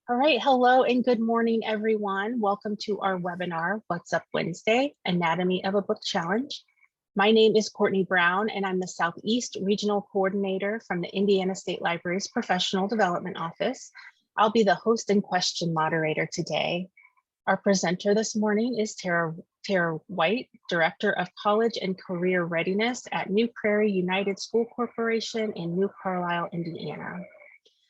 All right, hello and good morning, everyone. Welcome to our webinar, What's Up Wednesday, Anatomy of a Book Challenge. My name is Courtney Brown, and I'm the Southeast Regional Coordinator from the Indiana State Library's Professional Development Office. I'll be the host and question moderator today. Our presenter this morning is Tara White, Director of College and Career Readiness at New Prairie United School Corporation in New Carlisle, Indiana.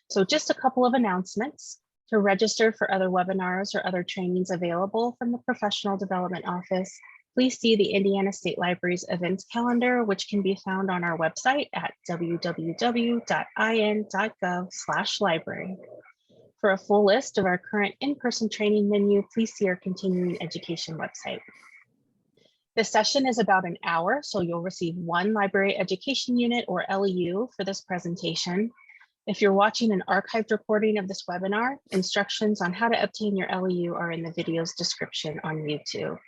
So just a couple of announcements. To register for other webinars or other trainings available from the Professional Development Office, please see the Indiana State Library's events calendar, which can be found on our website at www.in.gov/library. For a full list of our current in-person training menu, please see our continuing education website. This session is about an hour, so you'll receive one library education unit or LEU for this presentation. If you're watching an archived recording of this webinar, instructions on how to obtain your LEU are in the video's description on YouTube.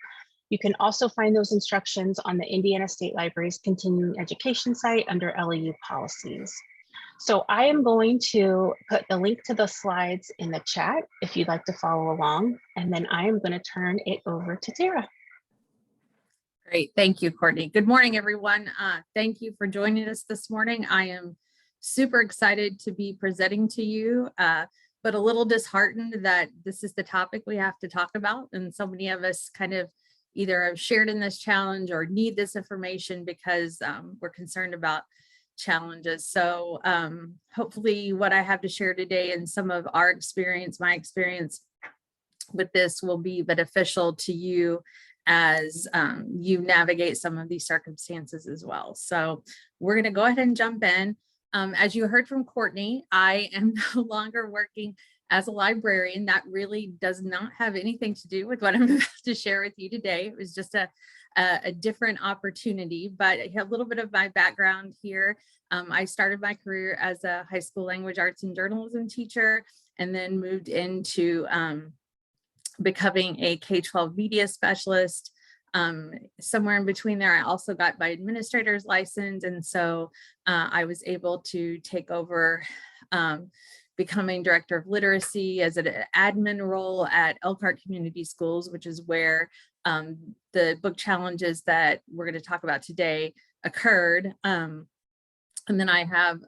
You can also find those instructions on the Indiana State Library's continuing education site under LEU policies. So I am going to put the link to the slides in the chat if you'd like to follow along, and then I am going to turn it over to Tara. Great, thank you, Courtney. Good morning, everyone. Thank you for joining us this morning. I am super excited to be presenting to you, but a little disheartened that this is the topic we have to talk about. And so many of us kind of either have shared in this challenge or need this information because we're concerned about challenges. So hopefully what I have to share today and some of our experience, my experience with this will be beneficial to you as you navigate some of these circumstances as well. So we're going to go ahead and jump in. As you heard from Courtney, I am no longer working as a librarian. That really does not have anything to do with what I'm about to share with you today. It was just a different opportunity, but a little bit of my background here. I started my career as a high school language arts and journalism teacher, and then moved into becoming a K-12 media specialist. Somewhere in between there, I also got my administrator's license. And so I was able to take over becoming director of literacy as an admin role at Elkhart Community Schools, which is where the book challenges that we're going to talk about today occurred. And then I have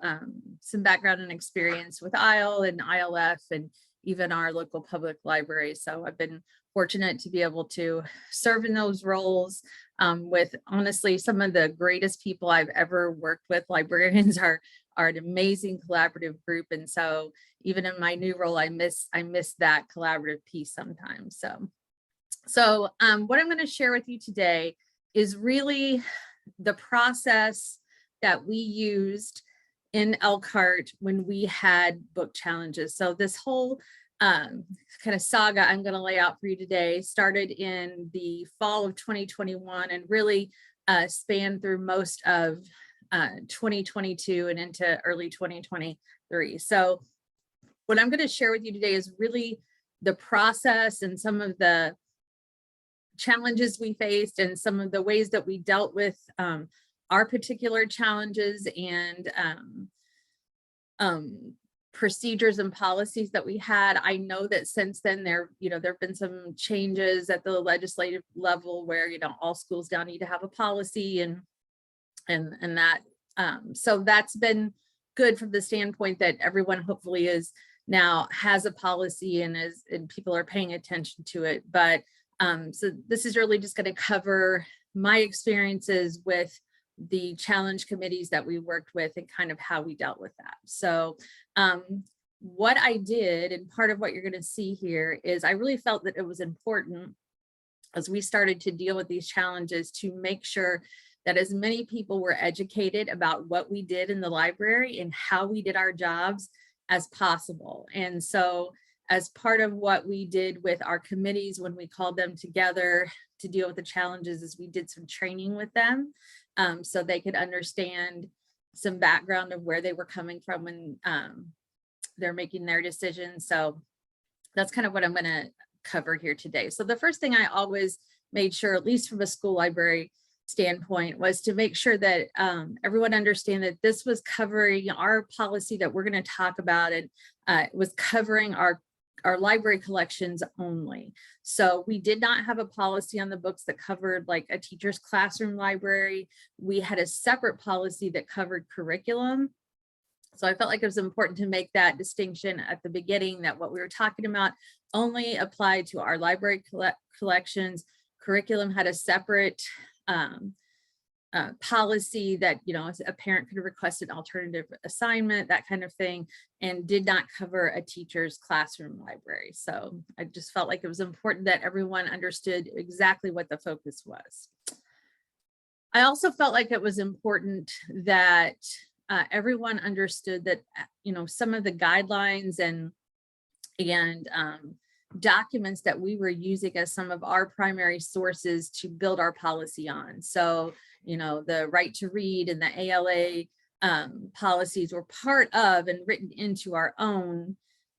some background and experience with IL and ILF and even our local public library. So I've been fortunate to be able to serve in those roles with honestly some of the greatest people I've ever worked with. Librarians are an amazing collaborative group, and so even in my new role, I miss that collaborative piece sometimes. So what I'm going to share with you today is really the process that we used in Elkhart when we had book challenges. So this whole kind of saga I'm going to lay out for you today started in the fall of 2021 and really spanned through most of 2022 and into early 2023. So what I'm going to share with you today is really the process and some of the challenges we faced and some of the ways that we dealt with our particular challenges and procedures and policies that we had. I know that since then there have been some changes at the legislative level where all schools now need to have a policy and that so that's been good from the standpoint that everyone hopefully now has a policy and people are paying attention to it. But so this is really just going to cover my experiences with the challenge committees that we worked with and kind of how we dealt with that. So what I did, and part of what you're going to see here, is I really felt that it was important as we started to deal with these challenges to make sure that as many people were educated about what we did in the library and how we did our jobs as possible. And so as part of what we did with our committees when we called them together to deal with the challenges is we did some training with them so they could understand some background of where they were coming from when they're making their decisions. So that's kind of what I'm going to cover here today. So the first thing I always made sure, at least from a school library standpoint, was to make sure that everyone understand that this was covering our policy that we're going to talk about, and it was covering our library collections only. So we did not have a policy on the books that covered like a teacher's classroom library. We had a separate policy that covered curriculum. So I felt like it was important to make that distinction at the beginning, that what we were talking about only applied to our library collections. Curriculum had a separate policy that, you know, a parent could request an alternative assignment, that kind of thing, and did not cover a teacher's classroom library. So I just felt like it was important that everyone understood exactly what the focus was. I also felt like it was important that everyone understood that, you know, some of the guidelines and documents that we were using as some of our primary sources to build our policy on. So, you know, the right to read and the ALA policies were part of and written into our own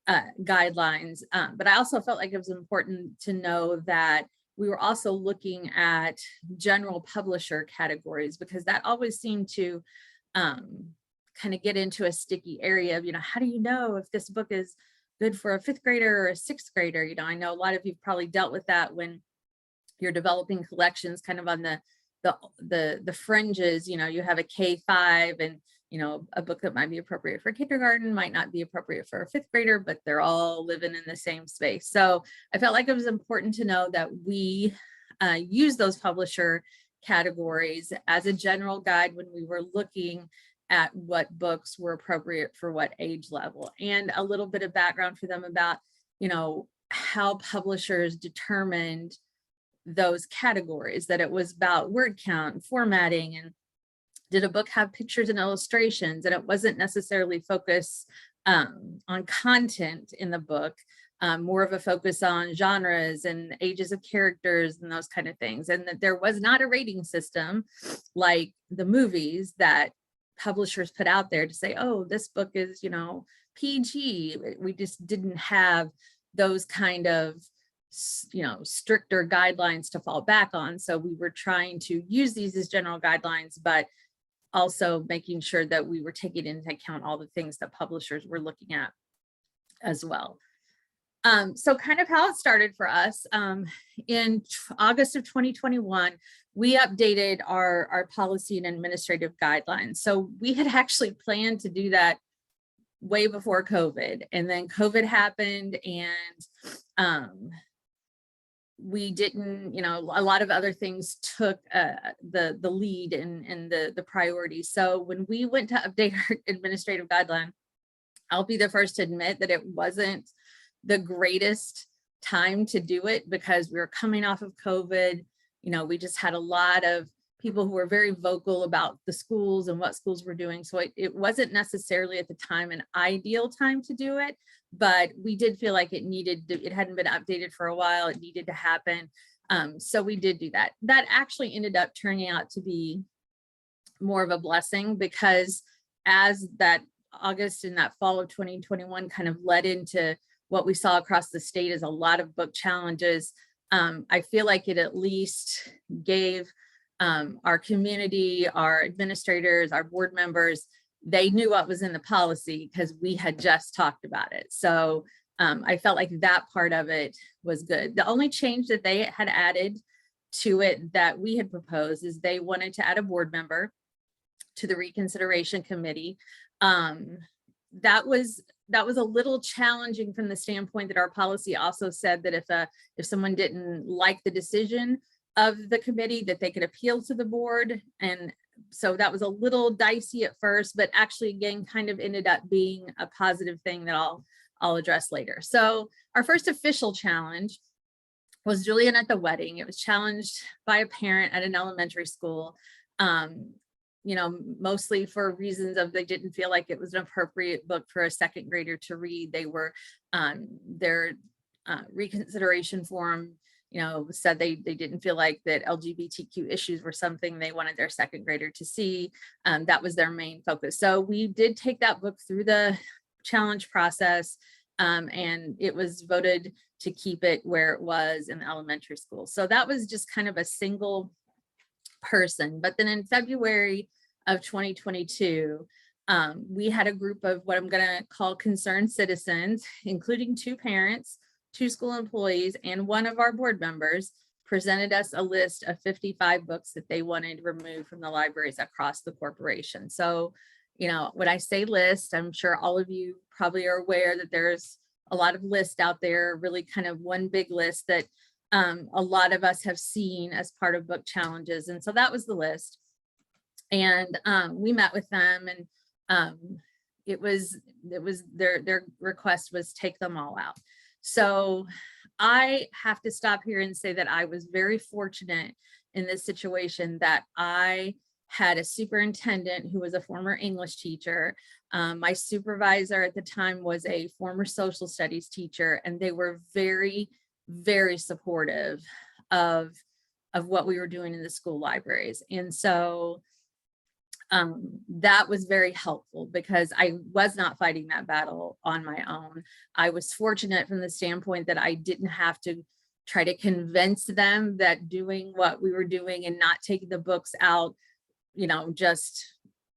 guidelines. But I also felt like it was important to know that we were also looking at general publisher categories, because that always seemed to kind of get into a sticky area of, you know, how do you know if this book is good for a 5th grader or a 6th grader? You know, I know a lot of you've probably dealt with that when you're developing collections kind of on the fringes. You know, you have a K-5 and, you know, a book that might be appropriate for kindergarten might not be appropriate for a 5th grader, but they're all living in the same space. So I felt like it was important to know that we use those publisher categories as a general guide when we were looking at what books were appropriate for what age level, and a little bit of background for them about, you know, how publishers determined those categories, that it was about word count and formatting, and did a book have pictures and illustrations, and it wasn't necessarily focused on content in the book, more of a focus on genres and ages of characters and those kind of things, and that there was not a rating system like the movies that publishers put out there to say, oh, this book is, you know, PG. We just didn't have those kind of, you know, stricter guidelines to fall back on. So we were trying to use these as general guidelines, but also making sure that we were taking into account all the things that publishers were looking at as well. So kind of how it started for us, in August of 2021, we updated our policy and administrative guidelines. So we had actually planned to do that way before COVID, and then COVID happened, and we didn't, you know, a lot of other things took the lead and the priority. So when we went to update our administrative guideline, I'll be the first to admit that it wasn't the greatest time to do it, because we were coming off of COVID. You know, we just had a lot of people who were very vocal about the schools and what schools were doing. So it wasn't necessarily at the time an ideal time to do it, but we did feel like it hadn't been updated for a while. It needed to happen. So we did do that. That actually ended up turning out to be more of a blessing, because as that August and that fall of 2021 kind of led into what we saw across the state as a lot of book challenges, I feel like it at least gave our community, our administrators, our board members, they knew what was in the policy because we had just talked about it. So I felt like that part of it was good. The only change that they had added to it that we had proposed is they wanted to add a board member to the reconsideration committee. That was a little challenging from the standpoint that our policy also said that if someone didn't like the decision of the committee, that they could appeal to the board. And so that was a little dicey at first, but actually again kind of ended up being a positive thing that I'll address later. So our first official challenge was Julian at the Wedding. It was challenged by a parent at an elementary school. You know, mostly for reasons of they didn't feel like it was an appropriate book for a 2nd grader to read. They were their reconsideration form, you know, said they didn't feel like that LGBTQ issues were something they wanted their 2nd grader to see. That was their main focus. So we did take that book through the challenge process, and it was voted to keep it where it was in the elementary school. So that was just kind of a single person. But then in February of 2022, We had a group of what I'm going to call concerned citizens, including 2 parents, 2 school employees, and 1 of our board members, presented us a list of 55 books that they wanted removed from the libraries across the corporation. So, you know, when I say list, I'm sure all of you probably are aware that there's a lot of lists out there, really kind of one big list that a lot of us have seen as part of book challenges. And so that was the list. And we met with them, and it was their request was take them all out. So I have to stop here and say that I was very fortunate in this situation that I had a superintendent who was a former English teacher. My supervisor at the time was a former social studies teacher, and they were very, very supportive of what we were doing in the school libraries. And so that was very helpful because I was not fighting that battle on my own. I was fortunate from the standpoint that I didn't have to try to convince them that doing what we were doing and not taking the books out, you know, just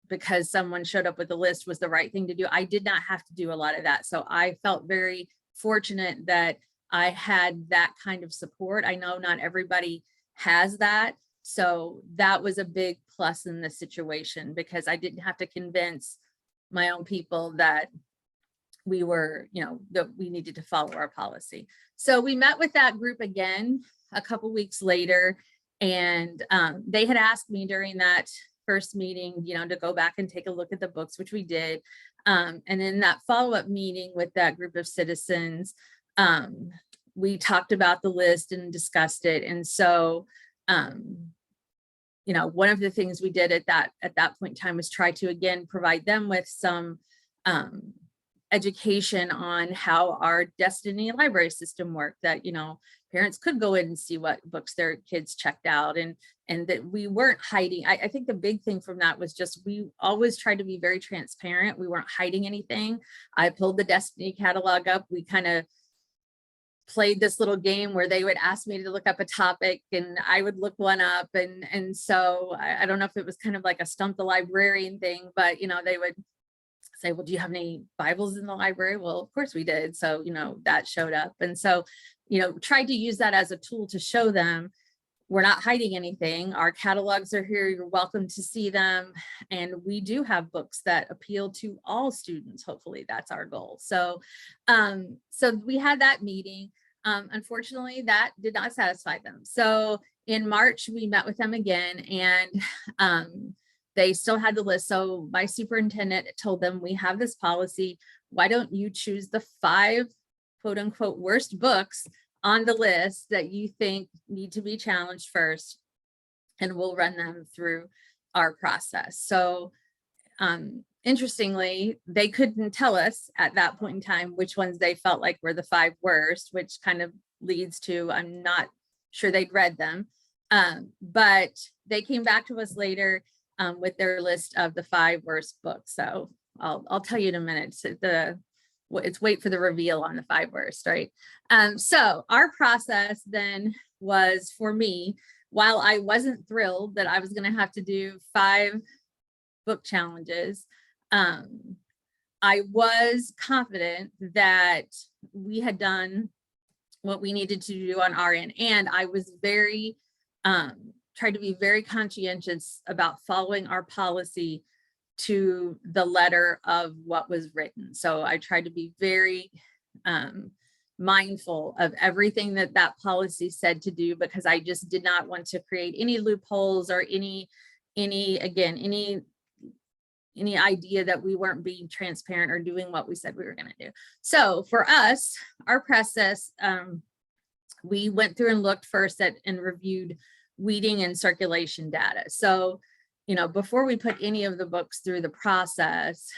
because someone showed up with a list was the right thing to do. I did not have to do a lot of that. So I felt very fortunate that I had that kind of support. I know not everybody has that. So that was a big plus in this situation because I didn't have to convince my own people that we were, you know, that we needed to follow our policy. So we met with that group again a couple weeks later, and they had asked me during that first meeting, you know, to go back and take a look at the books, which we did. And in that follow-up meeting with that group of citizens, we talked about the list and discussed it. And so you know, one of the things we did at that point in time was try to again provide them with some education on how our Destiny library system worked, that, you know, parents could go in and see what books their kids checked out, and that we weren't hiding. I think the big thing from that was just we always tried to be very transparent. We weren't hiding anything. I pulled the Destiny catalog up. We kind of played this little game where they would ask me to look up a topic and I would look one up. And so I don't know if it was kind of like a stump the librarian thing, but, you know, they would say, well, do you have any Bibles in the library? Well, of course we did. So, you know, that showed up. And so, you know, tried to use that as a tool to show them we're not hiding anything. Our catalogs are here. You're welcome to see them. And we do have books that appeal to all students. Hopefully that's our goal. So, so we had that meeting. Unfortunately, that did not satisfy them. So in March, we met with them again, and they still had the list. So my superintendent told them, we have this policy. Why don't you choose the 5 quote unquote worst books on the list that you think need to be challenged first, and we'll run them through our process. So interestingly, they couldn't tell us at that point in time which ones they felt like were the 5 worst, which kind of leads to, I'm not sure they'd read them. But they came back to us later with their list of the 5 worst books. So I'll tell you in a minute. It's wait for the reveal on the 5 worst, right? So our process then was, for me, while I wasn't thrilled that I was going to have to do 5 book challenges, I was confident that we had done what we needed to do on our end. And I was very, tried to be very conscientious about following our policy to the letter of what was written. So I tried to be very mindful of everything that that policy said to do, because I just did not want to create any loopholes or any idea that we weren't being transparent or doing what we said we were going to do. So for us, our process, we went through and looked first at and reviewed weeding and circulation data. So, you know, before we put any of the books through the process,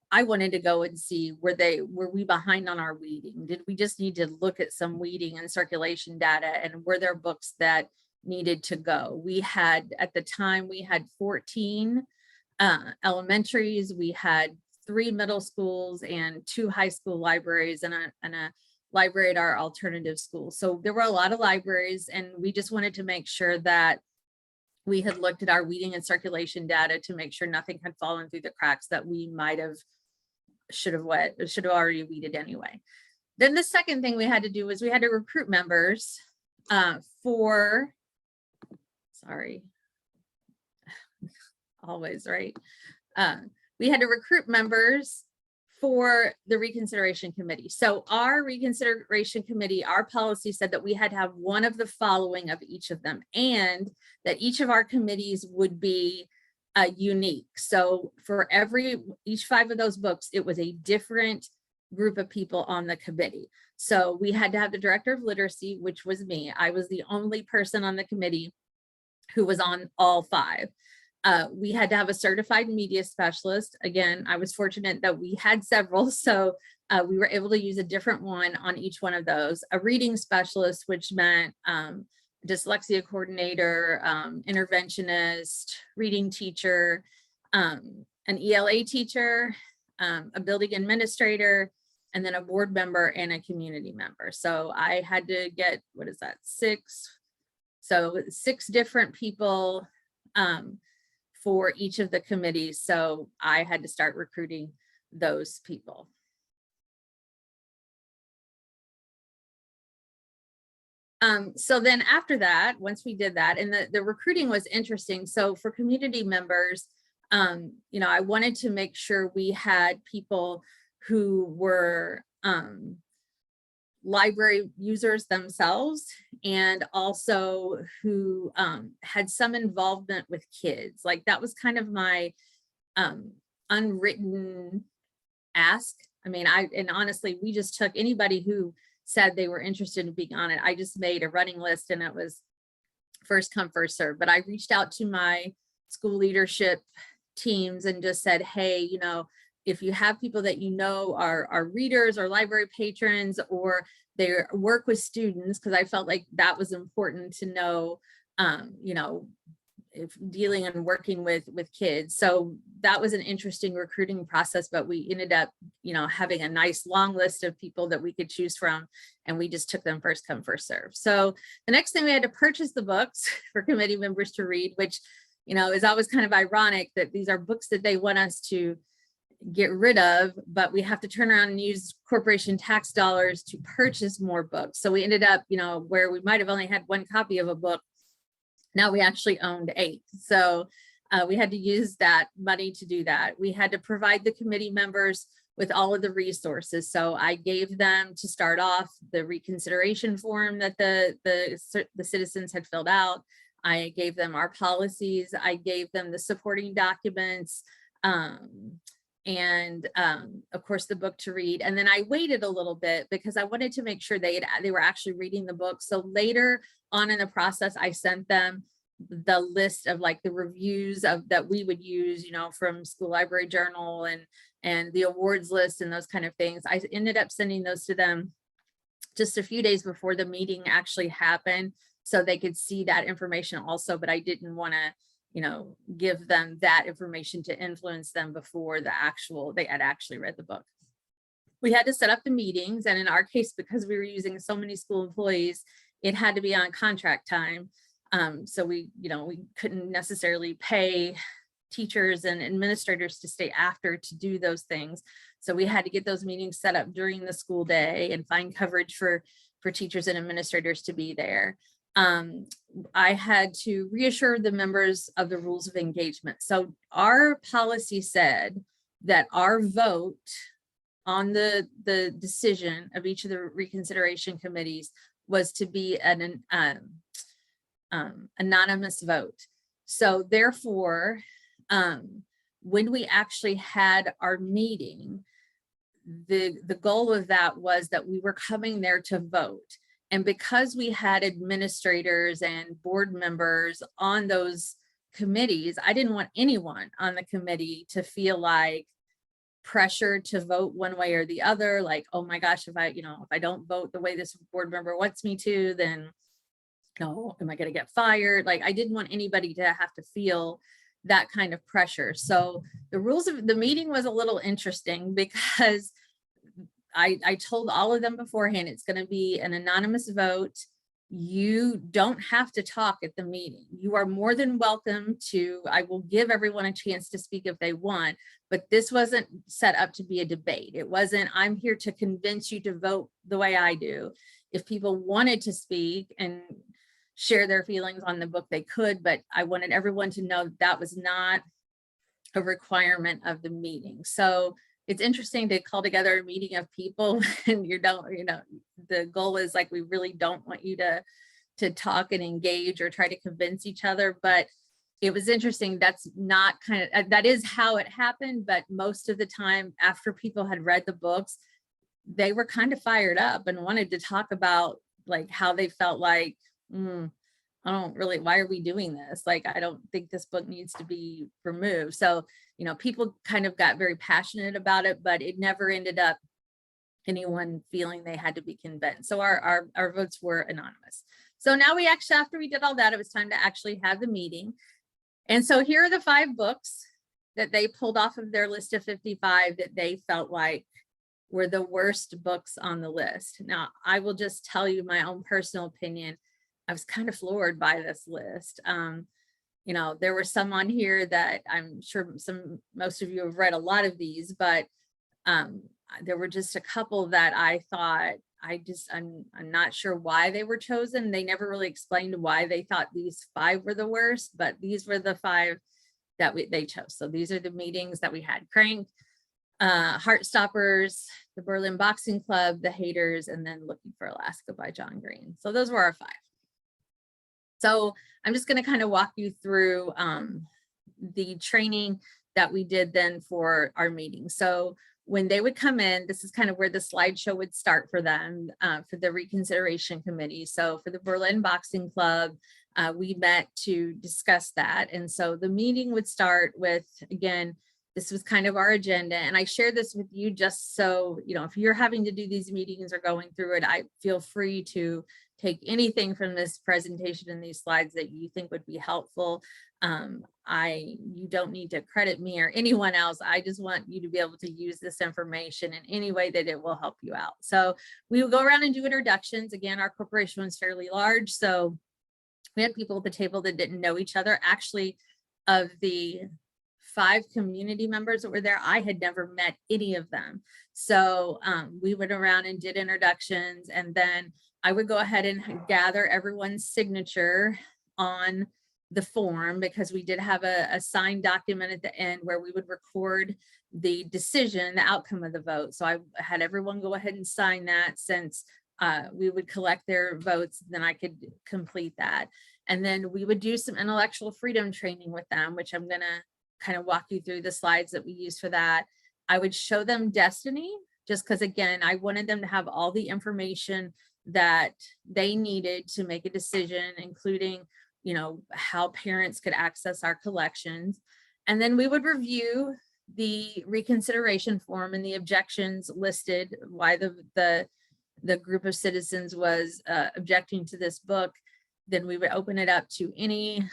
I wanted to go and see, were we behind on our weeding? Did we just need to look at some weeding and circulation data, and were there books that needed to go? We had, at the time, we had 14 elementaries, we had 3 middle schools and 2 high school libraries and a library at our alternative school. So there were a lot of libraries, and we just wanted to make sure that we had looked at our weeding and circulation data to make sure nothing had fallen through the cracks that we might have, should have already weeded anyway. Then the second thing we had to do was we had to recruit members for, sorry, always, right? We had to recruit members for the reconsideration committee. So our reconsideration committee, our policy said that we had to have one of the following of each of them, and that each of our committees would be unique. So for each 5 of those books, it was a different group of people on the committee. So we had to have the director of literacy, which was me. I was the only person on the committee who was on all 5. We had to have a certified media specialist. Again, I was fortunate that we had several, so we were able to use a different one on each one of those. A reading specialist, which meant dyslexia coordinator, interventionist, reading teacher, an ELA teacher, a building administrator, and then a board member and a community member. So I had to get, 6? So 6 different people for each of the committees. So I had to start recruiting those people. So then after that, once we did that, and the recruiting was interesting. So for community members, you know, I wanted to make sure we had people who were library users themselves, and also who had some involvement with kids. Like that was kind of my unwritten ask. I mean, and honestly, we just took anybody who said they were interested in being on it. I just made a running list, and it was first come, first serve. But I reached out to my school leadership teams and just said, hey, you know, if you have people that you know are readers or library patrons, or they work with students, because I felt like that was important to know, you know, if dealing and working with kids. So that was an interesting recruiting process, but we ended up, you know, having a nice long list of people that we could choose from, and we just took them first come, first serve. So the next thing, we had to purchase the books for committee members to read, which, you know, is always kind of ironic that these are books that they want us to get rid of, but we have to turn around and use corporation tax dollars to purchase more books. So we ended up, you know, where we might have only had 1 copy of a book, now we actually owned 8. So we had to use that money to do that. We had to provide the committee members with all of the resources. So I gave them, to start off, the reconsideration form that the citizens had filled out. I gave them our policies. I gave them the supporting documents, and of course the book to read. And then I waited a little bit because I wanted to make sure they were actually reading the book. So later on in the process, I sent them the list of like the reviews that we would use, you know, from School Library Journal and the awards list and those kind of things. I ended up sending those to them just a few days before the meeting actually happened, so they could see that information also, but I didn't want to, you know, give them that information to influence them before they had actually read the book. We had to set up the meetings, and in our case, because we were using so many school employees, it had to be on contract time. So we couldn't necessarily pay teachers and administrators to stay after to do those things. So we had to get those meetings set up during the school day and find coverage for teachers and administrators to be there. I had to reassure the members of the rules of engagement. So our policy said that our vote on the decision of each of the reconsideration committees was to be an anonymous vote. So therefore, when we actually had our meeting, the goal of that was that we were coming there to vote. And because we had administrators and board members on those committees, I didn't want anyone on the committee to feel like pressure to vote one way or the other. Like, oh my gosh, if I don't vote the way this board member wants me to, then am I going to get fired? Like, I didn't want anybody to have to feel that kind of pressure. So the rules of the meeting was a little interesting because I told all of them beforehand, it's going to be an anonymous vote. you don't have to talk at the meeting. You are more than welcome to, I will give everyone a chance to speak if they want, but this wasn't set up to be a debate. It wasn't, I'm here to convince you to vote the way I do. If people wanted to speak and share their feelings on the book, they could, but I wanted everyone to know that was not a requirement of the meeting. So it's interesting to call together a meeting of people and the goal is like, we really don't want you to talk and engage or try to convince each other. But it was interesting. That's not that is how it happened. But most of the time after people had read the books, they were kind of fired up and wanted to talk about like how they felt like, I don't really, why are we doing this? Like, I don't think this book needs to be removed. So, people kind of got very passionate about it, but it never ended up anyone feeling they had to be convinced. So our votes were anonymous. So now we actually, after we did all that, it was time to actually have the meeting. And so here are the 5 books that they pulled off of their list of 55 that they felt like were the worst books on the list. Now, I will just tell you my own personal opinion. I was kind of floored by this list. There were some on here that I'm sure most of you have read a lot of these, but there were just a couple that I thought, I'm not sure why they were chosen. They never really explained why they thought these 5 were the worst, but these were the 5 that they chose. So these are the meetings that we had: Crank, Heartstoppers, the Berlin Boxing Club, The Haters, and then Looking for Alaska by John Green. So those were our 5. So I'm just going to kind of walk you through the training that we did then for our meeting. So when they would come in, this is kind of where the slideshow would start for them, for the reconsideration committee. So for the Berlin Boxing Club, we met to discuss that. And so the meeting would start with, again, this was kind of our agenda. And I share this with you just so, if you're having to do these meetings or going through it, I feel free to take anything from this presentation and these slides that you think would be helpful. You don't need to credit me or anyone else. I just want you to be able to use this information in any way that it will help you out. So we will go around and do introductions. Again, our corporation was fairly large, so we had people at the table that didn't know each other. Actually, of the 5 community members that were there, I had never met any of them. So we went around and did introductions, and then I would go ahead and gather everyone's signature on the form, because we did have a signed document at the end where we would record the decision, the outcome of the vote. So I had everyone go ahead and sign that, since we would collect their votes, then I could complete that. And then we would do some intellectual freedom training with them, which I'm going to kind of walk you through the slides that we use for that. I would show them Destiny, just because, again, I wanted them to have all the information that they needed to make a decision, including, how parents could access our collections. And then we would review the reconsideration form and the objections listed, why the group of citizens was objecting to this book. Then we would open it up to any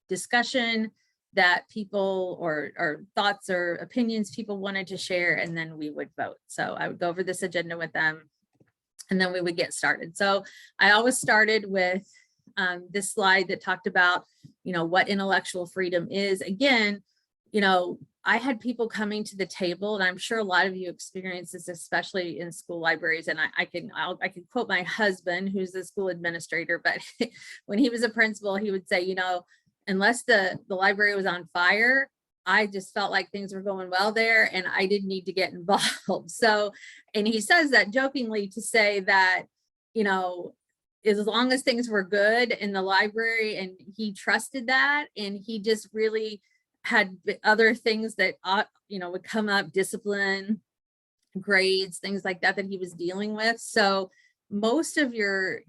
discussion that people or thoughts or opinions people wanted to share, and then we would vote. So I would go over this agenda with them, and then we would get started. So I always started with this slide that talked about, what intellectual freedom is. Again, I had people coming to the table, and I'm sure a lot of you experience this, especially in school libraries. And I can quote my husband, who's the school administrator, but when he was a principal, he would say, unless the library was on fire, I just felt like things were going well there and I didn't need to get involved. So, and he says that jokingly to say that, as long as things were good in the library, and he trusted that, and he just really had other things that, would come up, discipline, grades, things like that he was dealing with. So most of your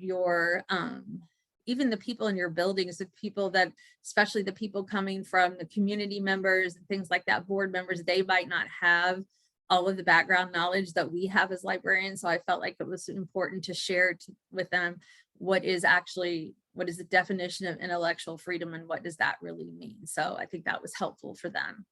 even the people in your buildings, the people that, especially the people coming from the community members and things like that, board members, they might not have all of the background knowledge that we have as librarians. So I felt like it was important to share with them what is the definition of intellectual freedom and what does that really mean. So I think that was helpful for them.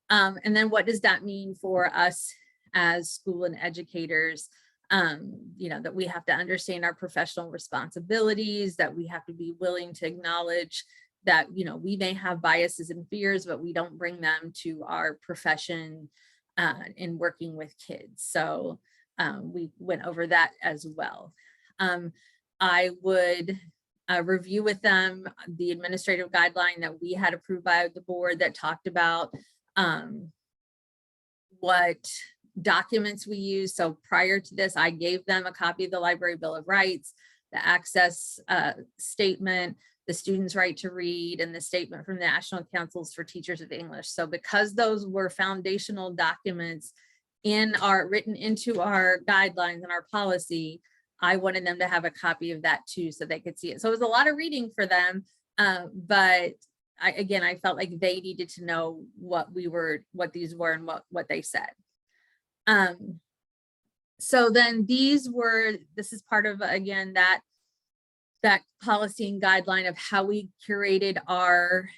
And then what does that mean for us as school and educators? you know, that we have to understand our professional responsibilities, that we have to be willing to acknowledge that, you know, we may have biases and fears, but we don't bring them to our profession in working with kids. So we went over that as well. I would review with them the administrative guideline that we had approved by the board that talked about what documents we use. So prior to this, I gave them a copy of the Library Bill of Rights, the access statement, the student's right to read, and the statement from the National Councils for Teachers of English. So because those were foundational documents written into our guidelines and our policy, I wanted them to have a copy of that too, so they could see it. So it was a lot of reading for them, but I felt like they needed to know what these were and what they said. So then this is part of, again, that policy and guideline of how we curated our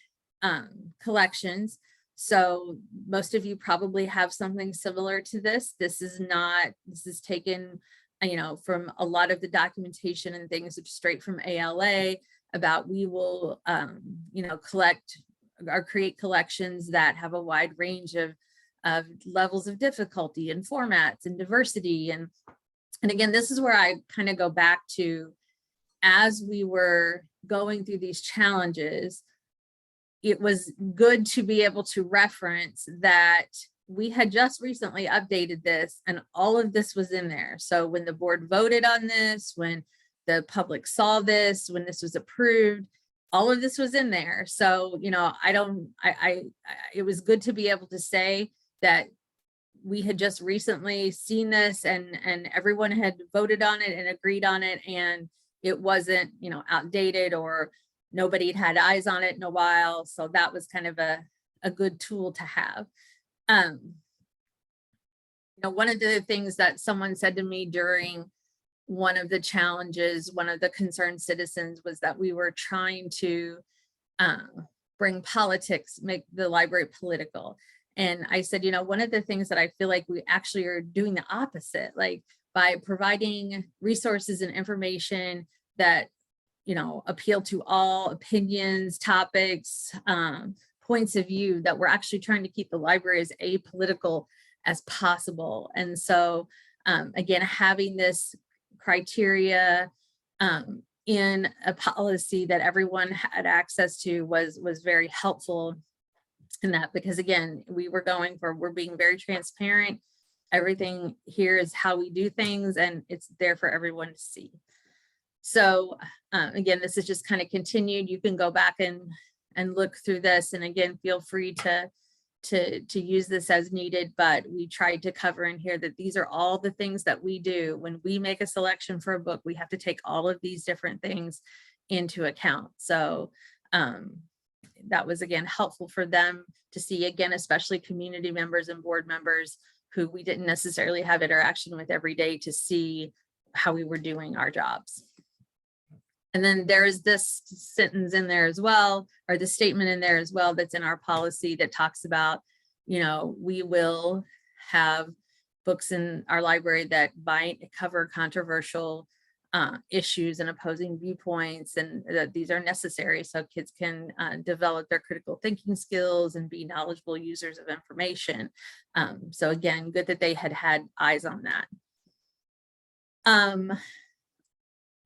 collections. So most of you probably have something similar to this. This is taken, you know, from a lot of the documentation and things straight from ALA about we will, you know, collect or create collections that have a wide range of levels of difficulty and formats and diversity. And again, this is where I kind of go back to, as we were going through these challenges, it was good to be able to reference that we had just recently updated this and all of this was in there. So when the board voted on this, when the public saw this, when this was approved, all of this was in there. So, you know, it was good to be able to say that we had just recently seen this and everyone had voted on it and agreed on it, and it wasn't, you know, outdated or nobody had eyes on it in a while. So that was kind of a good tool to have. You know, one of the things that someone said to me during one of the challenges, one of the concerned citizens, was that we were trying to bring politics, make the library political. And I said, you know, one of the things that I feel like we actually are doing the opposite, like by providing resources and information that, you know, appeal to all opinions, topics, points of view, that we're actually trying to keep the library as apolitical as possible. And so, again, having this criteria in a policy that everyone had access to was very helpful in that, because again, we're being very transparent. Everything here is how we do things and it's there for everyone to see. So again, this is just kind of continued. You can go back and look through this, and again, feel free to use this as needed, but we tried to cover in here that these are all the things that we do. When we make a selection for a book, we have to take all of these different things into account. So that was, again, helpful for them to see, again, especially community members and board members who we didn't necessarily have interaction with every day, to see how we were doing our jobs. And then there is this sentence in there as well, or the statement in there as well, that's in our policy that talks about, you know, we will have books in our library that might cover controversial issues and opposing viewpoints, and that these are necessary so kids can develop their critical thinking skills and be knowledgeable users of information. So again, good that they had eyes on that.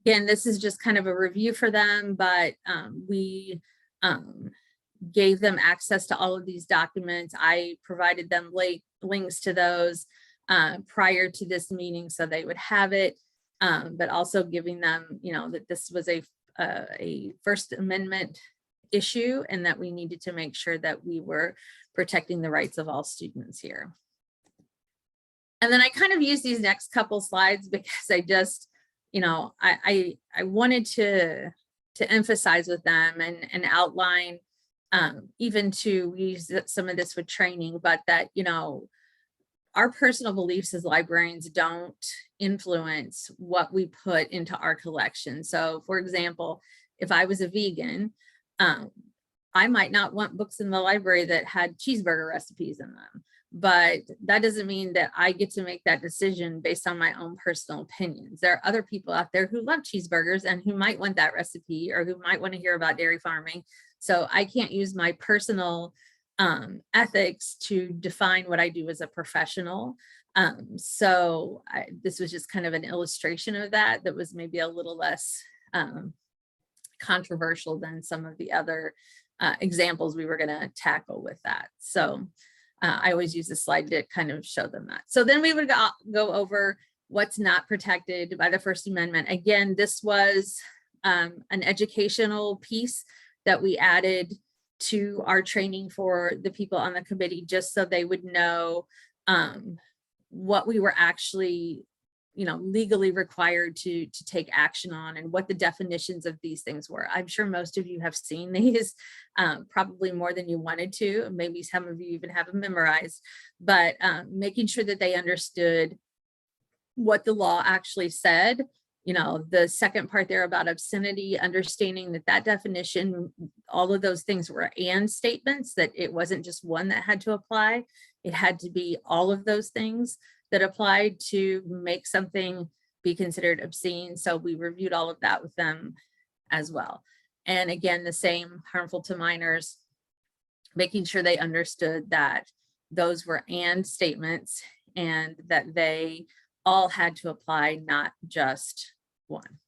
Again, this is just kind of a review for them, but we gave them access to all of these documents. I provided them links to those prior to this meeting so they would have it, but also giving them, you know, that this was a First Amendment issue and that we needed to make sure that we were protecting the rights of all students here. And then I kind of use these next couple slides because I just, you know, I wanted to emphasize with them and outline, even to use some of this with training, but that, you know, our personal beliefs as librarians don't influence what we put into our collection. So for example, if I was a vegan, I might not want books in the library that had cheeseburger recipes in them. but that doesn't mean that I get to make that decision based on my own personal opinions. There are other people out there who love cheeseburgers and who might want that recipe or who might want to hear about dairy farming. So I can't use my personal ethics to define what I do as a professional. This was just kind of an illustration of that was maybe a little less controversial than some of the other examples we were going to tackle with that. So I always use this slide to kind of show them that. So then we would go over what's not protected by the First Amendment. Again, this was an educational piece that we added to our training for the people on the committee, just so they would know what we were actually, legally required to take action on and what the definitions of these things were. I'm sure most of you have seen these, probably more than you wanted to. Maybe some of you even have them memorized, but making sure that they understood what the law actually said. The second part there about obscenity, understanding that definition, all of those things were and statements, that it wasn't just one that had to apply. It had to be all of those things that applied to make something be considered obscene. So we reviewed all of that with them as well. And again, the same, harmful to minors, making sure they understood that those were and statements and that they all had to apply, not just one.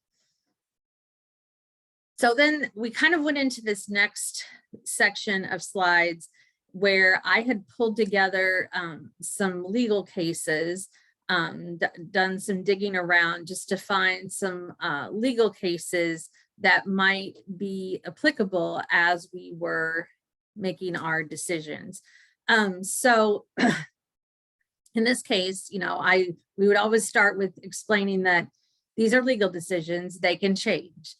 So then we kind of went into this next section of slides where I had pulled together some legal cases, done some digging around just to find some legal cases that might be applicable as we were making our decisions. So in this case, we would always start with explaining that these are legal decisions, they can change,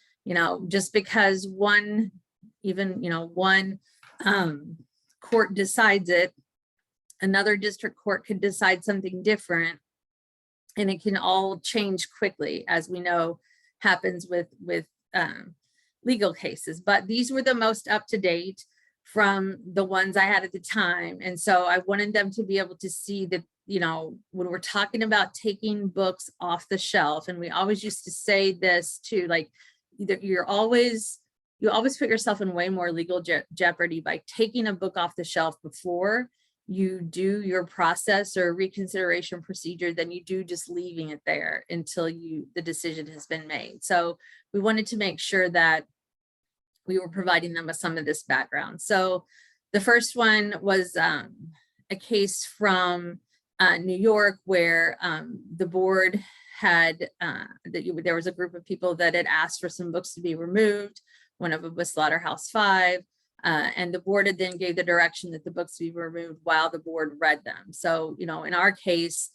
just because one court decides it, another district court could decide something different, and it can all change quickly, as we know happens with legal cases. But these were the most up to date from the ones I had at the time. And so I wanted them to be able to see that, when we're talking about taking books off the shelf, and we always used to say this too, like either you always put yourself in way more legal jeopardy by taking a book off the shelf before you do your process or reconsideration procedure than you do just leaving it there until the decision has been made. So we wanted to make sure that we were providing them with some of this background. So the first one was a case from New York where the board had, there was a group of people that had asked for some books to be removed. One of them was Slaughterhouse-Five, and the board had then gave the direction that the books be removed while the board read them. So, in our case,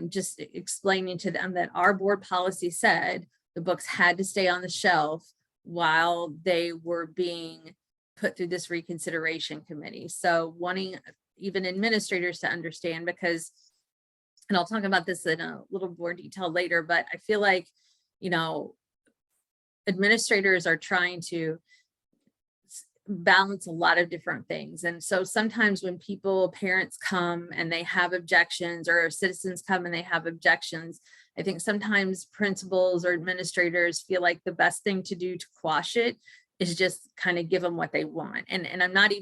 just explaining to them that our board policy said the books had to stay on the shelf while they were being put through this reconsideration committee. So wanting even administrators to understand, because, and I'll talk about this in a little more detail later, but I feel like, administrators are trying to balance a lot of different things. And so sometimes when parents come and they have objections, or citizens come and they have objections, I think sometimes principals or administrators feel like the best thing to do to quash it is just kind of give them what they want. And I'm not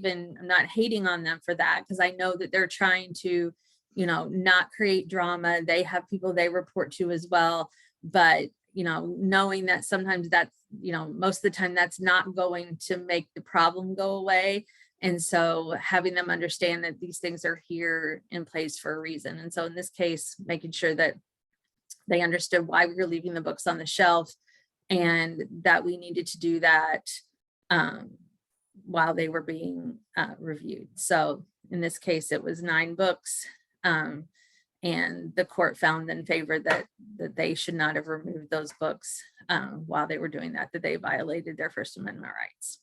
hating on them for that, because I know that they're trying to, not create drama. They have people they report to as well. But knowing that sometimes that's, most of the time that's not going to make the problem go away. And so having them understand that these things are here in place for a reason. And so in this case, making sure that they understood why we were leaving the books on the shelf and that we needed to do that while they were being reviewed. So in this case, it was 9 books. And the court found in favor that they should not have removed those books while they were doing that they violated their First Amendment rights.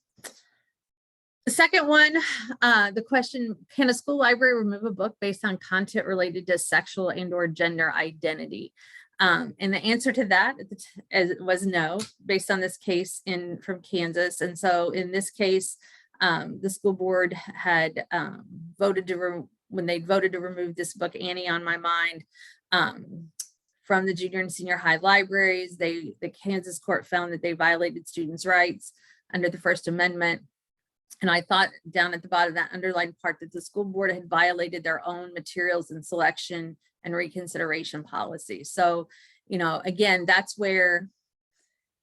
The second one, the question, can a school library remove a book based on content related to sexual and/or gender identity? And the answer to that was no, based on this case from Kansas. And so in this case, the school board had voted to when they voted to remove this book, Annie on My Mind, from the junior and senior high libraries. The Kansas court found that they violated students' rights under the First Amendment. And I thought down at the bottom of that underlined part that the school board had violated their own materials and selection and reconsideration policy. So, you know, again, that's where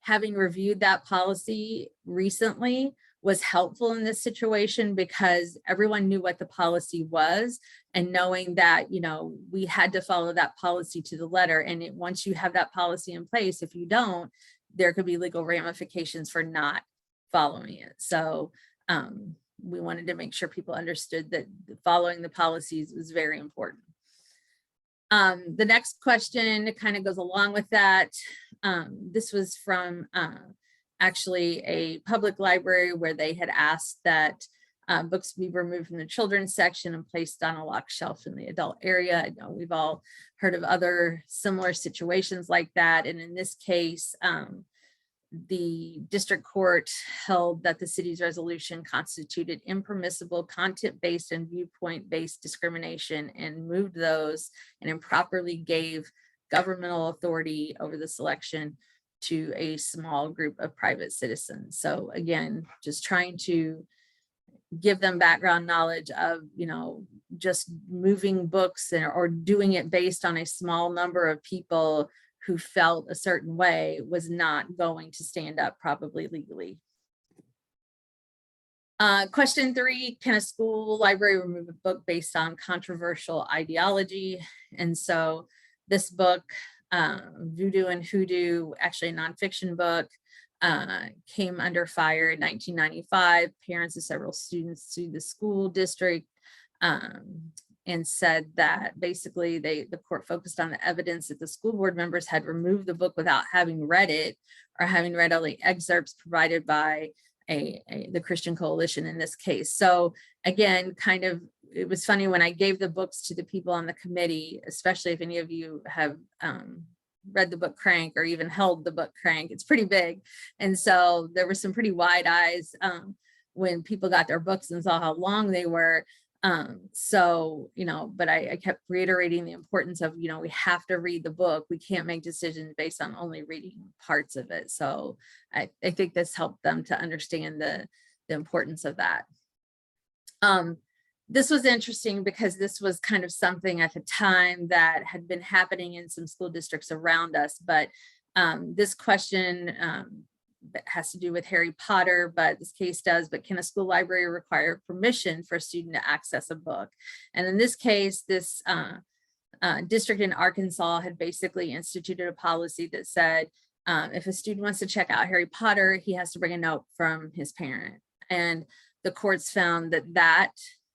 having reviewed that policy recently was helpful in this situation, because everyone knew what the policy was, and knowing that, you know, we had to follow that policy to the letter. And once you have that policy in place, if you don't, there could be legal ramifications for not following it. So we wanted to make sure people understood that following the policies was very important. The next question kind of goes along with that. This was from actually a public library where they had asked that books be removed from the children's section and placed on a locked shelf in the adult area. I know we've all heard of other similar situations like that. And in this case, the district court held that the city's resolution constituted impermissible content-based and viewpoint-based discrimination, and moved those and improperly gave governmental authority over the selection to a small group of private citizens. So again, just trying to give them background knowledge of, you know, just moving books or doing it based on a small number of people who felt a certain way was not going to stand up probably legally. Question 3, can a school library remove a book based on controversial ideology? And so this book, Voodoo and Hoodoo, actually a nonfiction book, came under fire in 1995. Parents of several students sued the school district and said that basically the court focused on the evidence that the school board members had removed the book without having read it, or having read only excerpts provided by the Christian Coalition in this case. So again, kind of, it was funny when I gave the books to the people on the committee, especially if any of you have read the book Crank or even held the book Crank. It's pretty big. And so there were some pretty wide eyes when people got their books and saw how long they were. So, you know, but I kept reiterating the importance of, you know, we have to read the book. We can't make decisions based on only reading parts of it. So I think this helped them to understand the importance of that. This was interesting because this was kind of something at the time that had been happening in some school districts around us. But this question has to do with Harry Potter, but this case does, but can a school library require permission for a student to access a book? And in this case, this district in Arkansas had basically instituted a policy that said, if a student wants to check out Harry Potter, he has to bring a note from his parent. And the courts found that that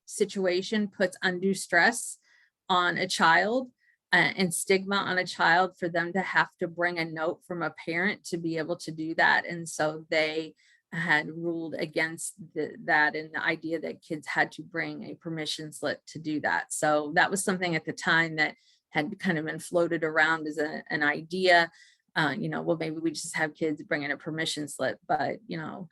situation puts undue stress on a child and stigma on a child for them to have to bring a note from a parent to be able to do that. And so they had ruled against that and the idea that kids had to bring a permission slip to do that. So that was something at the time that had kind of been floated around as an idea, you know, well, maybe we just have kids bring in a permission slip, but, you know,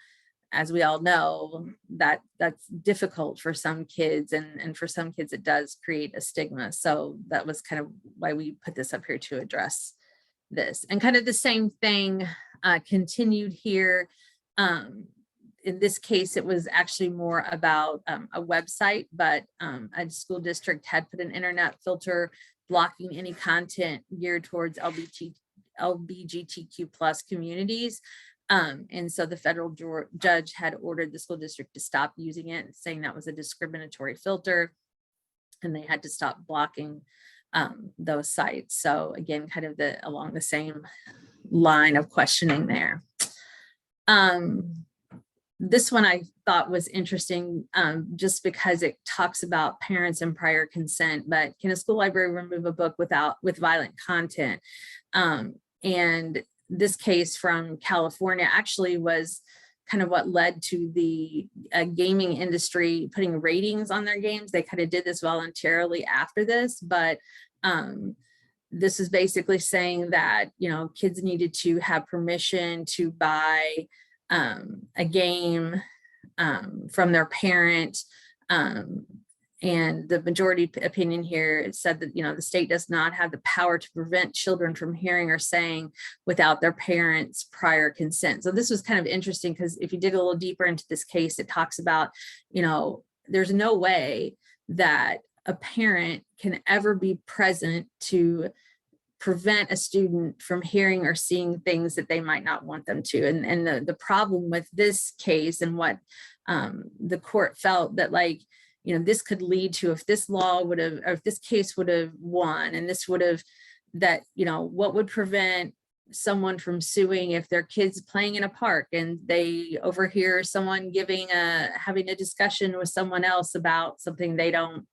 as we all know, that's difficult for some kids, and for some kids it does create a stigma. So that was kind of why we put this up here to address this. And kind of the same thing continued here. In this case, it was actually more about a website, but a school district had put an internet filter blocking any content geared towards LGBTQ plus communities. And so the federal judge had ordered the school district to stop using it, saying that was a discriminatory filter, and they had to stop blocking those sites. So again, kind of along the same line of questioning there. This one I thought was interesting just because it talks about parents and prior consent, but can a school library remove a book with violent content? And this case from California actually was kind of what led to the gaming industry putting ratings on their games. They kind of did this voluntarily after this, but this is basically saying that, you know, kids needed to have permission to buy a game from their parent, And the majority opinion here, it said that, the state does not have the power to prevent children from hearing or saying without their parents' prior consent. So this was kind of interesting, because if you dig a little deeper into this case, it talks about, there's no way that a parent can ever be present to prevent a student from hearing or seeing things that they might not want them to. And the problem with this case, and what the court felt that, like, this could lead to, if this law would have, or if this case would have won, and this would have, that, what would prevent someone from suing if their kid's playing in a park and they overhear someone having a discussion with someone else about something they don't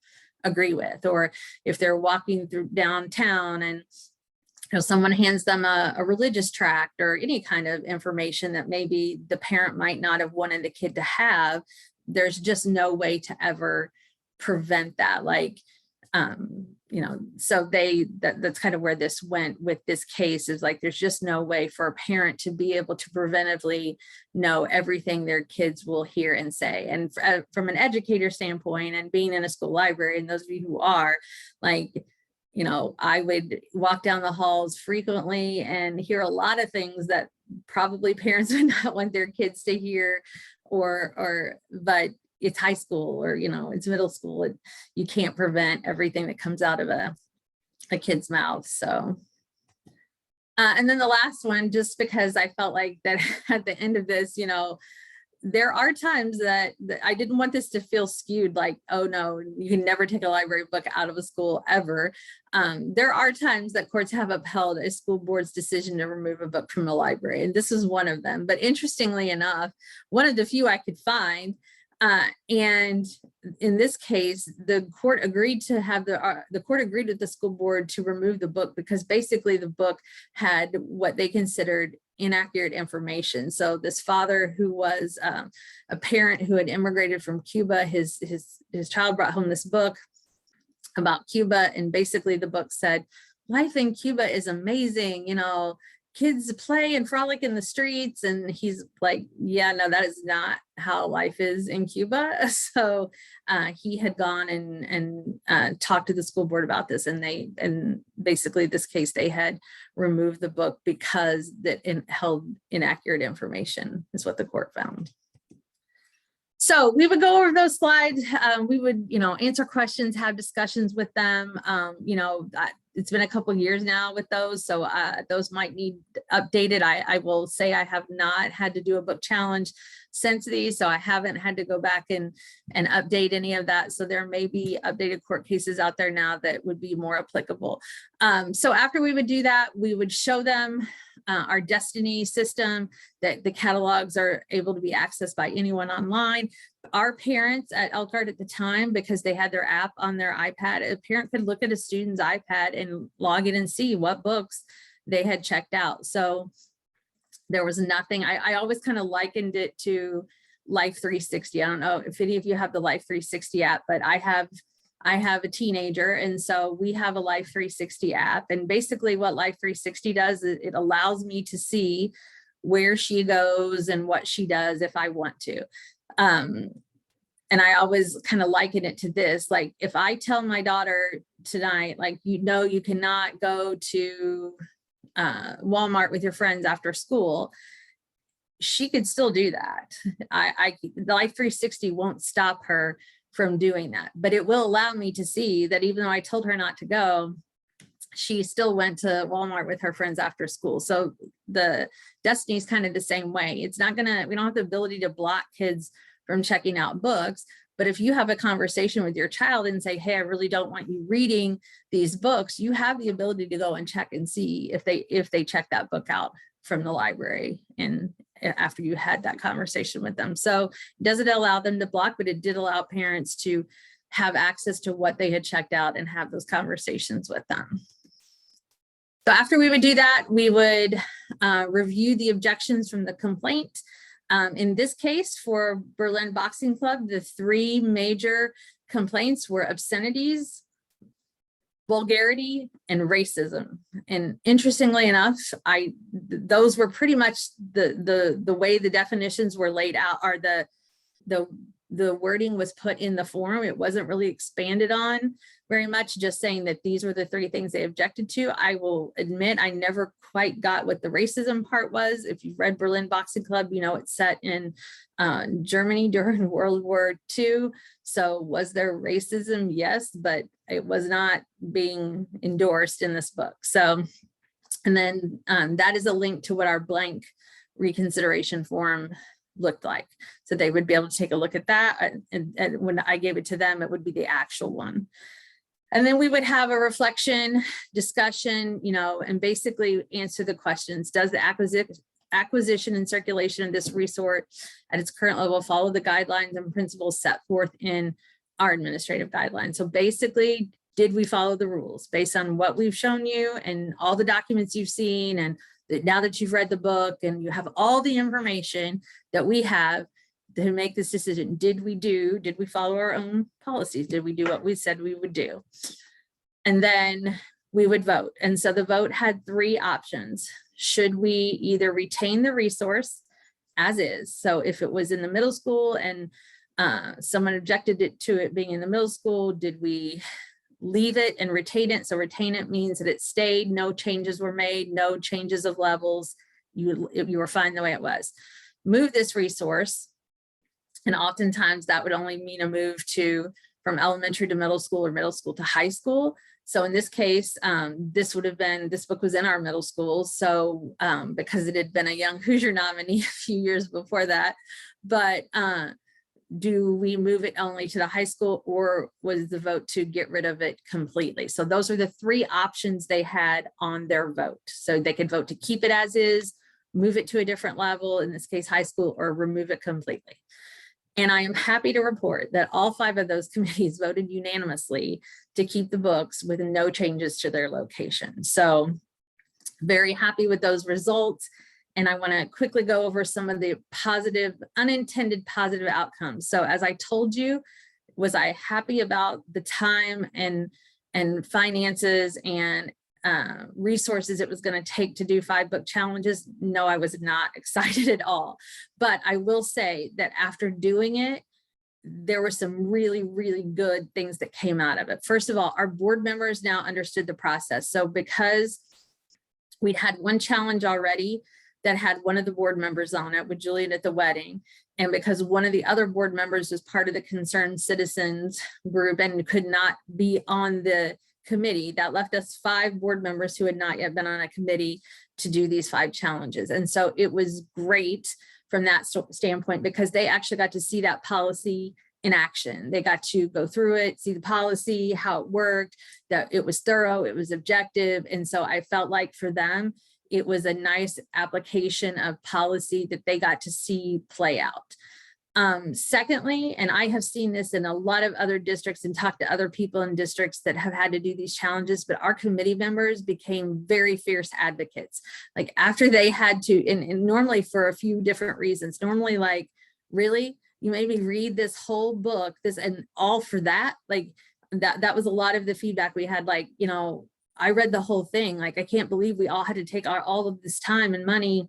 agree with, or if they're walking through downtown and someone hands them a religious tract or any kind of information that maybe the parent might not have wanted the kid to have. There's just no way to ever prevent that. Like, so that's kind of where this went with this case, is like, there's just no way for a parent to be able to preventively know everything their kids will hear and say. And from an educator standpoint, and being in a school library, and those of you who are, like, I would walk down the halls frequently and hear a lot of things that probably parents would not want their kids to hear, but it's high school, or, it's middle school. You can't prevent everything that comes out of a kid's mouth. So, and then the last one, just because I felt like that at the end of this, there are times that I didn't want this to feel skewed, like, oh no, you can never take a library book out of a school ever. There are times that courts have upheld a school board's decision to remove a book from a library, and this is one of them. But interestingly enough, one of the few I could find, and in this case, the court agreed with the school board to remove the book, because basically the book had what they considered inaccurate information. So this father, who was a parent who had immigrated from Cuba, his child brought home this book about Cuba, and basically the book said, life in Cuba is amazing, kids play and frolic in the streets. And he's like, yeah, no, that is not how life is in Cuba. So he had gone and talked to the school board about this, and basically this case, they had removed the book because it held inaccurate information, is what the court found. So we would go over those slides. We would, answer questions, have discussions with them. It's been a couple of years now with those, so those might need updated. I will say I have not had to do a book challenge since these, so I haven't had to go back and update any of that. So there may be updated court cases out there now that would be more applicable. So after we would do that, we would show them our Destiny system, that the catalogs are able to be accessed by anyone online. Our parents at Elkhart at the time, because they had their app on their iPad, a parent could look at a student's iPad and log in and see what books they had checked out. So there was nothing. I always kind of likened it to Life 360. I don't know if any of you have the Life 360 app, but I have a teenager, and so we have a Life 360 app. And basically what Life 360 does is it allows me to see where she goes and what she does if I want to. And I always kind of liken it to this, like, if I tell my daughter tonight, like, you cannot go to Walmart with your friends after school, she could still do that. The Life 360 won't stop her from doing that, but it will allow me to see that even though I told her not to go, she still went to Walmart with her friends after school. So the Destiny is kind of the same way. It's not gonna, we don't have the ability to block kids from checking out books, but if you have a conversation with your child and say, hey, I really don't want you reading these books, you have the ability to go and check and see if they check that book out from the library, and after you had that conversation with them. So it doesn't allow them to block, but it did allow parents to have access to what they had checked out and have those conversations with them. So after we would do that, we would review the objections from the complaint. In this case, for Berlin Boxing Club, the three major complaints were obscenities, vulgarity, and racism. And interestingly enough, those were pretty much the way the definitions were laid out, are the the wording was put in the form. It wasn't really expanded on very much, just saying that these were the 3 things they objected to. I will admit I never quite got what the racism part was. If you've read Berlin Boxing Club, you know it's set in Germany during World War II. So was there racism? Yes, but it was not being endorsed in this book. So, and then that is a link to what our blank reconsideration form looked like. So they would be able to take a look at that. And when I gave it to them, it would be the actual one. And then we would have a reflection, discussion, you know, and basically answer the questions. Does the acquisition and circulation of this resource at its current level follow the guidelines and principles set forth in our administrative guidelines? So basically, did we follow the rules based on what we've shown you and all the documents you've seen, and now that you've read the book and you have all the information that we have to make this decision? Did we follow our own policies? Did we do what we said we would do? And then we would vote. And so the vote had 3 options. Should we either retain the resource as is? So if it was in the middle school and someone objected to it being in the middle school, did we leave it and retain it? So retain it means that it stayed, no changes were made, no changes of levels, you were fine the way it was. Move this resource, and oftentimes that would only mean a move from elementary to middle school or middle school to high school. So in this case, this book was in our middle school. So because it had been a Young Hoosier nominee a few years before that, but do we move it only to the high school, or was the vote to get rid of it completely? So those are the 3 options they had on their vote. So they could vote to keep it as is, move it to a different level, in this case, high school, or remove it completely. And I am happy to report that all 5 of those committees voted unanimously to keep the books with no changes to their location. So very happy with those results. And I want to quickly go over some of the unintended positive outcomes. So as I told you, was I happy about the time and finances and resources it was going to take to do 5 book challenges? No, I was not excited at all. But I will say that after doing it, there were some really, really good things that came out of it. First of all, our board members now understood the process. So because we'd had one challenge already that had one of the board members on it with Julian at the wedding, and because one of the other board members was part of the concerned citizens group and could not be on the committee, that left us 5 board members who had not yet been on a committee to do these 5 challenges. And so it was great from that standpoint, because they actually got to see that policy in action. They got to go through it, see the policy, how it worked, that it was thorough, it was objective. And so I felt like for them, it was a nice application of policy that they got to see play out. Secondly, and I have seen this in a lot of other districts and talked to other people in districts that have had to do these challenges, but our committee members became very fierce advocates. Like after they had to, and normally for a few different reasons, normally like, really, you made me read this whole book, this and all for that? Like that was a lot of the feedback we had. Like, you know, I read the whole thing. Like, I can't believe we all had to take all of this time and money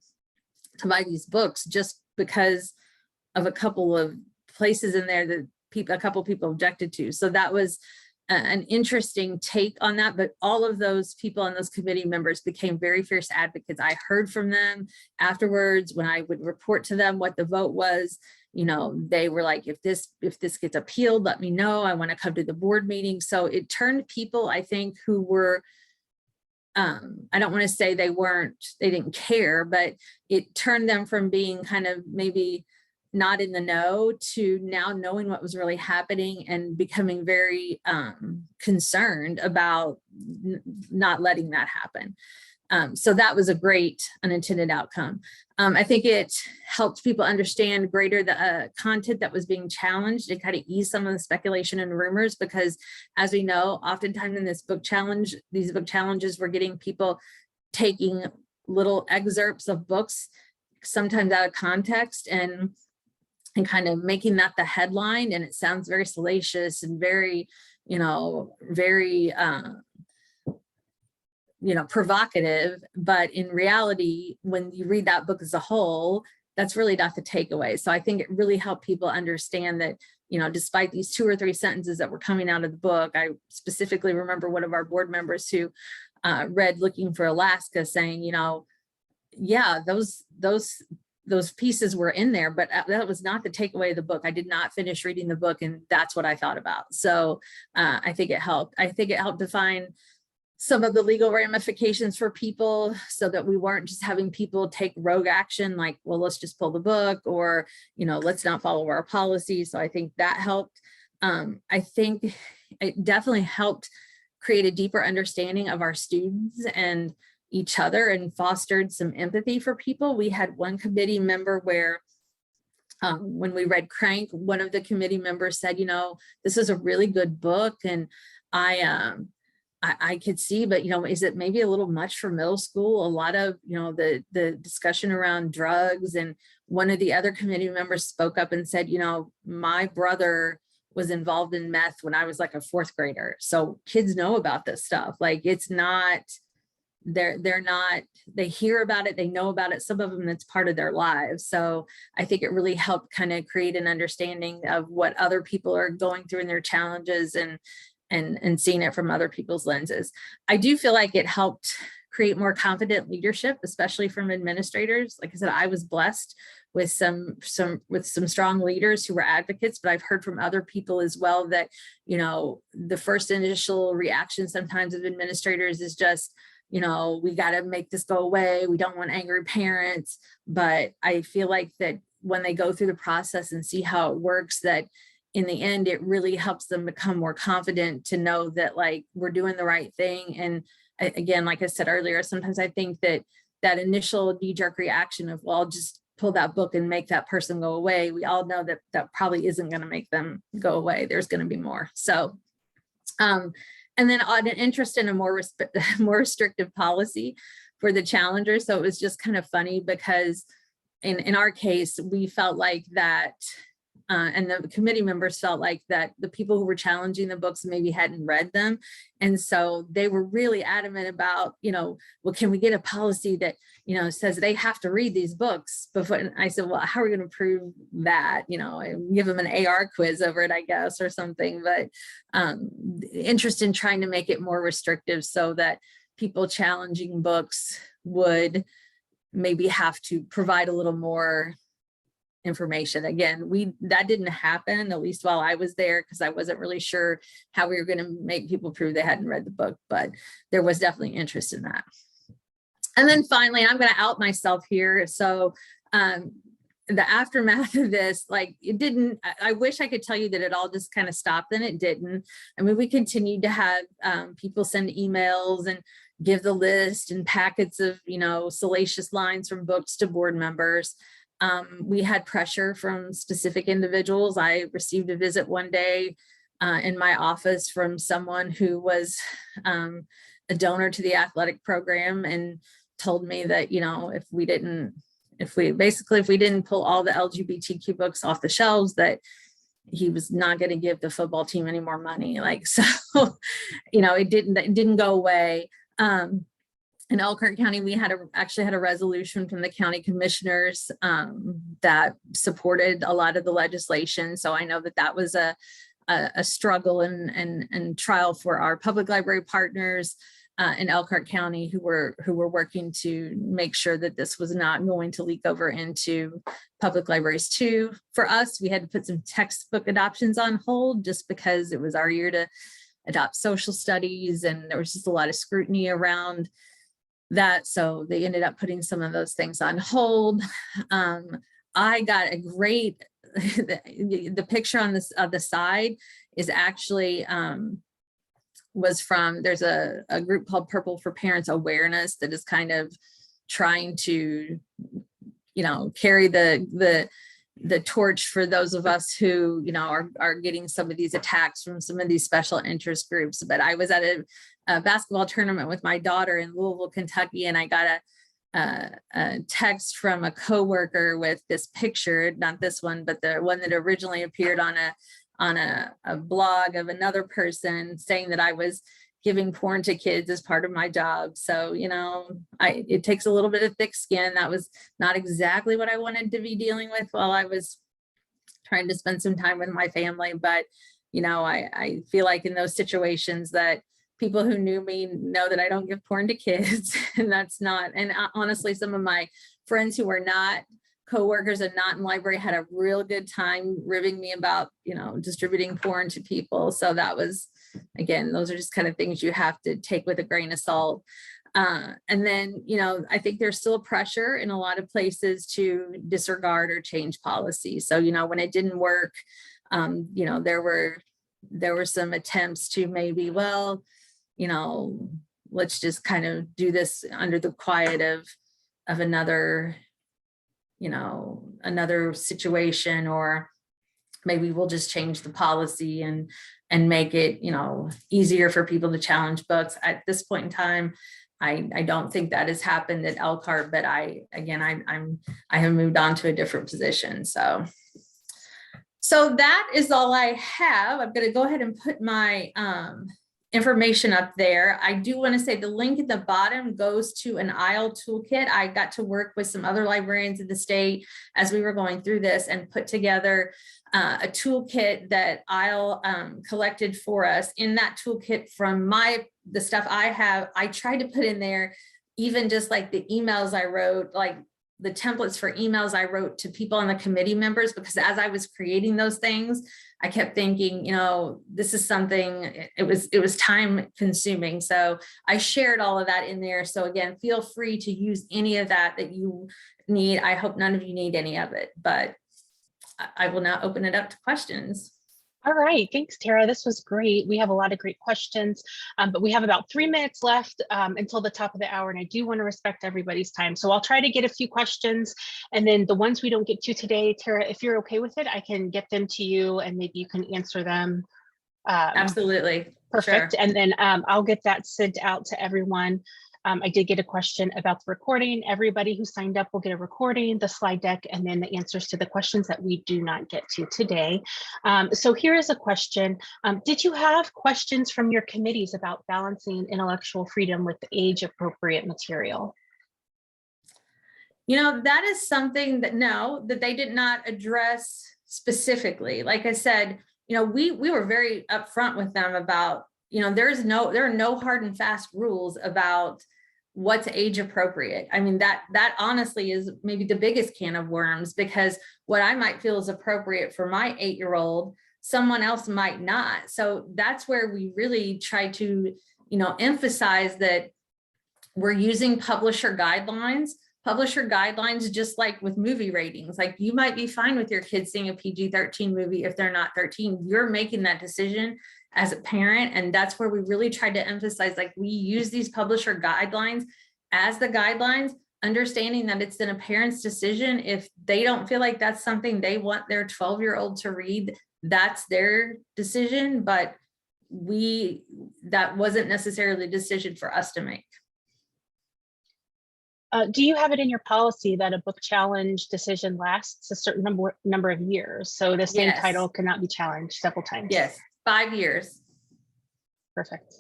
to buy these books just because of a couple of places in there that a couple people objected to. So that was an interesting take on that. But all of those people and those committee members became very fierce advocates. I heard from them afterwards when I would report to them what the vote was. You know, they were like, if this gets appealed, let me know. I want to come to the board meeting. So it turned people, I think, who were, I don't want to say they didn't care, but it turned them from being kind of maybe not in the know to now knowing what was really happening and becoming very concerned about not letting that happen. So that was a great unintended outcome. I think it helped people understand greater the content that was being challenged. It kind of eased some of the speculation and rumors, because as we know, oftentimes in these book challenges, we're getting people taking little excerpts of books, sometimes out of context, and kind of making that the headline. And it sounds very salacious and very, very, provocative. But in reality, when you read that book as a whole, that's really not the takeaway. So I think it really helped people understand that, you know, despite these 2 or 3 sentences that were coming out of the book, I specifically remember one of our board members who read Looking for Alaska saying, you know, yeah, those pieces were in there, but that was not the takeaway of the book. I did not finish reading the book, and that's what I thought about. So I think it helped. I think it helped define some of the legal ramifications for people so that we weren't just having people take rogue action like, well, let's just pull the book, or, you know, let's not follow our policy. So I think that helped. I think it definitely helped create a deeper understanding of our students and each other, and fostered some empathy for people. We had one committee member where when we read Crank, one of the committee members said, you know, this is a really good book, and I could see, but, you know, is it maybe a little much for middle school? A lot of, you know, the discussion around drugs. And one of the other committee members spoke up and said, you know, my brother was involved in meth when I was like a 4th grader. So kids know about this stuff. Like, it's not, they hear about it, they know about it. Some of them, it's part of their lives. So I think it really helped kind of create an understanding of what other people are going through in their challenges, and seeing it from other people's lenses. I do feel like it helped create more confident leadership, especially from administrators. Like I said, I was blessed with some strong leaders who were advocates, but I've heard from other people as well that, you know, the first initial reaction sometimes of administrators is just, you know, we got to make this go away. We don't want angry parents. But I feel like that when they go through the process and see how it works, that in the end, it really helps them become more confident to know that, like, we're doing the right thing. And again, like I said earlier, sometimes I think that that initial knee-jerk reaction of, well, I'll just pull that book and make that person go away. We all know that that probably isn't going to make them go away. There's going to be more. So, and then an interest in a more restrictive policy for the challengers. So it was just kind of funny because in our case, we felt like that, and the committee members felt like that the people who were challenging the books maybe hadn't read them. And so they were really adamant about, you know, well, can we get a policy that, you know, says they have to read these books before? And I said, well, how are we going to prove that? You know, and give them an AR quiz over it, I guess, or something. But interest in trying to make it more restrictive so that people challenging books would maybe have to provide a little more information. Again, that didn't happen, at least while I was there, because I wasn't really sure how we were going to make people prove they hadn't read the book, but there was definitely interest in that. And then finally, I'm going to out myself here. So the aftermath of this, like, it didn't, I wish I could tell you that it all just kind of stopped, and it didn't. I mean, we continued to have people send emails and give the list and packets of, you know, salacious lines from books to board members. We had pressure from specific individuals. I received a visit one day in my office from someone who was a donor to the athletic program, and told me that, you know, if we didn't pull all the LGBTQ books off the shelves, that he was not going to give the football team any more money. Like, so, you know, it didn't go away. In Elkhart County, we actually had a resolution from the county commissioners that supported a lot of the legislation. So I know that was a struggle and trial for our public library partners in Elkhart County who were working to make sure that this was not going to leak over into public libraries too. For us, we had to put some textbook adoptions on hold just because it was our year to adopt social studies, and there was just a lot of scrutiny around that. So they ended up putting some of those things on hold. I got a great, the picture on this the side is actually was from, there's a group called Purple for Parents Awareness that is kind of trying to, you know, carry the torch for those of us who, you know, are getting some of these attacks from some of these special interest groups. But I was at a basketball tournament with my daughter in Louisville, Kentucky, and I got a text from a coworker with this picture, not this one, but the one that originally appeared on a blog of another person, saying that I was giving porn to kids as part of my job. So, it takes a little bit of thick skin. That was not exactly what I wanted to be dealing with while I was trying to spend some time with my family. But, I feel like in those situations that people who knew me know that I don't give porn to kids. And that's not, and honestly, some of my friends who were not coworkers and not in library had a real good time ribbing me about, distributing porn to people. So that was, again, those are just kind of things you have to take with a grain of salt. And then, I think there's still pressure in a lot of places to disregard or change policy. So, when it didn't work, there were some attempts to maybe, well, let's just kind of do this under the quiet of another, another situation, or maybe we'll just change the policy and make it, easier for people to challenge books. At this point in time, I don't think that has happened at Elkhart, but I have moved on to a different position. So that is all I have. I'm going to go ahead and put my information up there. I do want to say the link at the bottom goes to an IL toolkit. I got to work with some other librarians in the state as we were going through this and put together a toolkit that IL collected for us. In that toolkit, from the stuff I have, I tried to put in there even just like the emails I wrote, like the templates for emails I wrote to people on the committee members, because as I was creating those things, I kept thinking, this is something, it was time consuming. So I shared all of that in there. So again, feel free to use any of that you need. I hope none of you need any of it, but I will now open it up to questions. All right, thanks, Tara. This was great. We have a lot of great questions, but we have about 3 minutes left until the top of the hour, and I do want to respect everybody's time. So I'll try to get a few questions, and then the ones we don't get to today, Tara, if you're okay with it, I can get them to you, and maybe you can answer them. Absolutely. Perfect. Sure. And then I'll get that sent out to everyone. I did get a question about the recording. Everybody who signed up will get a recording, the slide deck, and then the answers to the questions that we do not get to today. So here is a question. Did you have questions from your committees about balancing intellectual freedom with age appropriate material? That is something that they did not address specifically. Like I said, we were very upfront with them about, there are no hard and fast rules about what's age appropriate. I mean, that honestly is maybe the biggest can of worms, because what I might feel is appropriate for my 8-year-old, someone else might not. So that's where we really try to, emphasize that we're using publisher guidelines, just like with movie ratings. Like, you might be fine with your kids seeing a PG-13 movie if they're not 13. You're making that decision as a parent. And that's where we really tried to emphasize, like, we use these publisher guidelines as the guidelines, understanding that it's in a parent's decision. If they don't feel like that's something they want their 12-year-old to read, that's their decision. But that wasn't necessarily a decision for us to make. Do you have it in your policy that a book challenge decision lasts a certain number of years? So the same title cannot be challenged several times? Yes, 5 years. Perfect.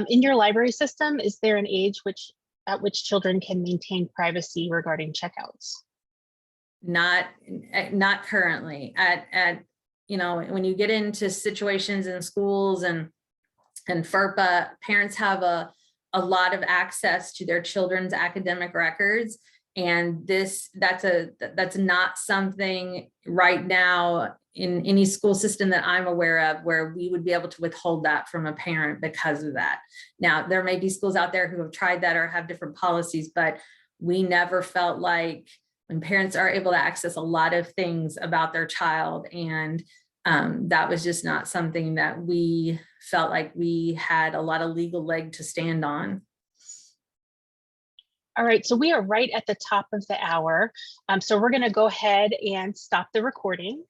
In your library system, is there an age at which children can maintain privacy regarding checkouts? Not currently. When you get into situations in schools and FERPA, parents have a lot of access to their children's academic records. And that's not something right now in any school system that I'm aware of where we would be able to withhold that from a parent because of that. Now, there may be schools out there who have tried that or have different policies, but we never felt like, when parents are able to access a lot of things about their child, and that was just not something that we felt like we had a lot of legal leg to stand on. All right, so we are right at the top of the hour. So we're going to go ahead and stop the recording.